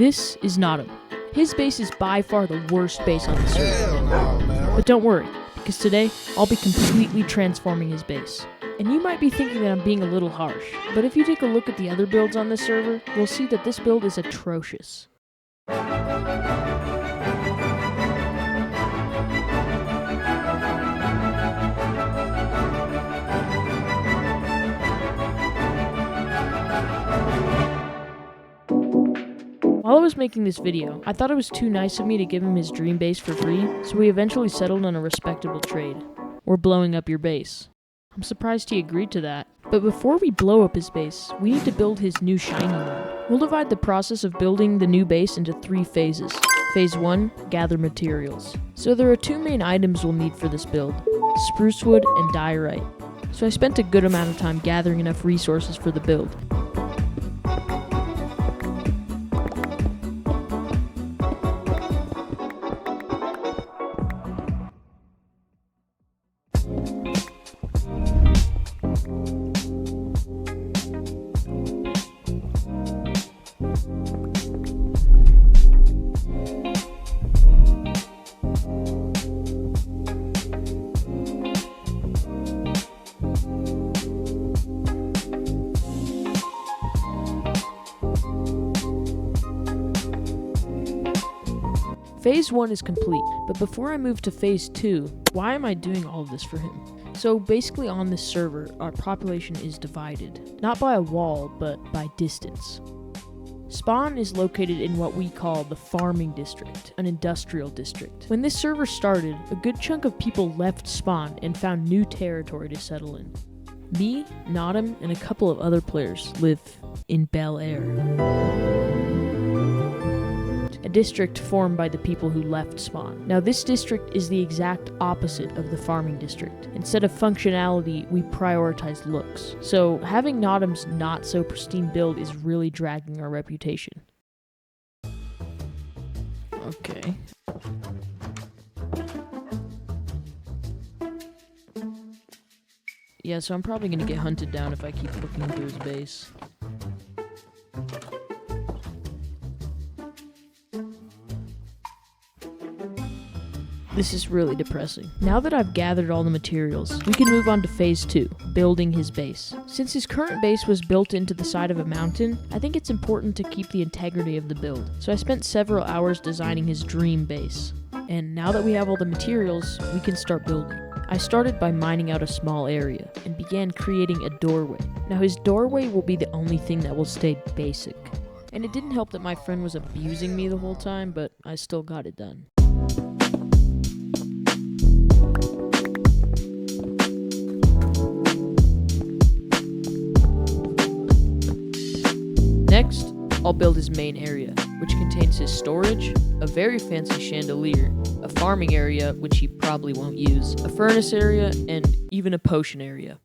This is Nottum. His base is by far the worst base on the server. But don't worry, because today I'll be completely transforming his base. And you might be thinking that I'm being a little harsh, but if you take a look at the other builds on this server, you'll see that this build is atrocious. While I was making this video, I thought it was too nice of me to give him his dream base for free, so we eventually settled on a respectable trade. We're blowing up your base. I'm surprised he agreed to that. But before we blow up his base, we need to build his new shiny one. We'll divide the process of building the new base into 3 phases. Phase 1, gather materials. So there are 2 main items we'll need for this build, spruce wood and diorite. So I spent a good amount of time gathering enough resources for the build. Phase 1 is complete, but before I move to Phase 2, why am I doing all of this for him? So basically on this server, our population is divided, not by a wall, but by distance. Spawn is located in what we call the farming district, an industrial district. When this server started, a good chunk of people left Spawn and found new territory to settle in. Me, Nottum, and a couple of other players live in Bel Air, a district formed by the people who left Spawn. Now this district is the exact opposite of the farming district. Instead of functionality, we prioritize looks. So having Nottum's not so pristine build is really dragging our reputation. Okay. Yeah, so I'm probably gonna get hunted down if I keep looking into his base. This is really depressing. Now that I've gathered all the materials, we can move on to Phase 2, building his base. Since his current base was built into the side of a mountain, I think it's important to keep the integrity of the build. So I spent several hours designing his dream base. And now that we have all the materials, we can start building. I started by mining out a small area, and began creating a doorway. Now his doorway will be the only thing that will stay basic. And it didn't help that my friend was abusing me the whole time, but I still got it done. Next, I'll build his main area, which contains his storage, a very fancy chandelier, a farming area, which he probably won't use, a furnace area, and even a potion area.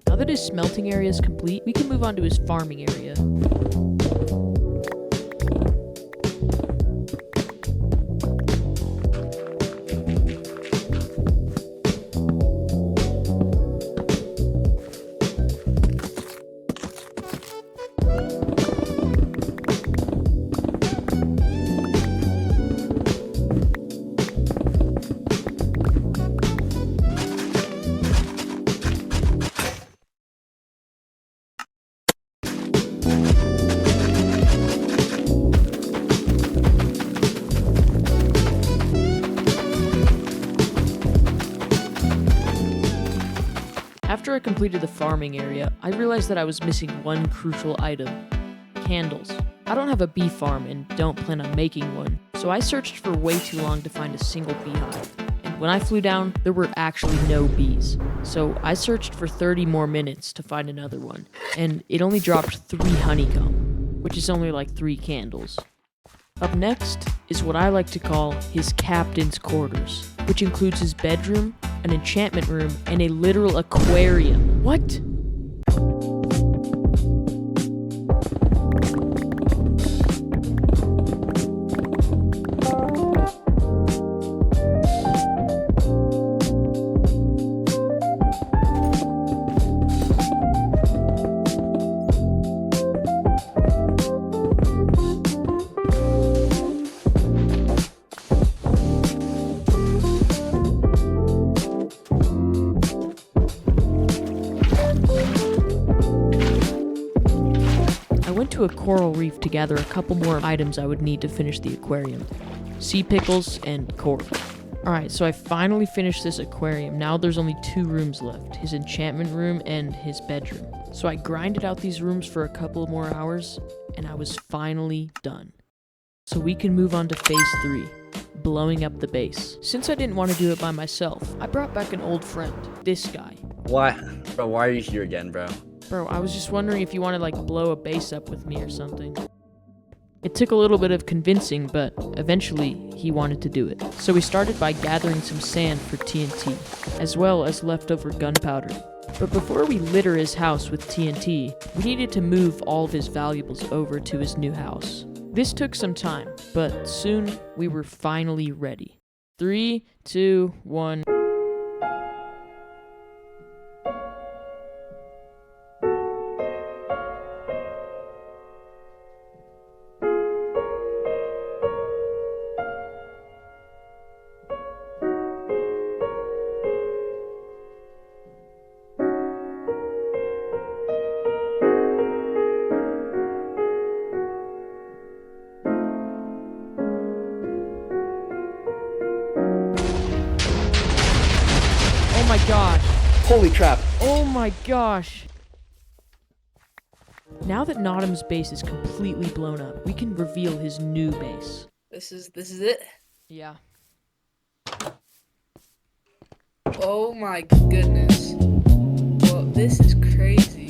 Now that his smelting area is complete, we can move on to his farming area. After I completed the farming area, I realized that I was missing one crucial item: candles. I don't have a bee farm and don't plan on making one, so I searched for way too long to find a single beehive. And when I flew down, there were actually no bees. So I searched for 30 more minutes to find another one, and it only dropped 3 honeycomb, which is only like 3 candles. Up next is what I like to call his captain's quarters, which includes his bedroom, an enchantment room, and a literal aquarium. What? To a coral reef to gather a couple more items I would need to finish the aquarium: sea pickles and coral. Alright, so I finally finished this aquarium. Now there's only 2 rooms left: his enchantment room and his bedroom. So I grinded out these rooms for a couple more hours, and I was finally done. So we can move on to phase 3, blowing up the base. Since I didn't want to do it by myself, I brought back an old friend, this guy. Why? Bro, why are you here again, bro? Bro, I was just wondering if you want to, like, blow a base up with me or something. It took a little bit of convincing, but eventually he wanted to do it. So we started by gathering some sand for TNT, as well as leftover gunpowder. But before we litter his house with TNT, we needed to move all of his valuables over to his new house. This took some time, but soon we were finally ready. 3, 2, 1... Oh my gosh. Holy crap. Oh my gosh. Now that Nottam's base is completely blown up, we can reveal his new base. This is it? Yeah. Oh my goodness. Well, this is crazy.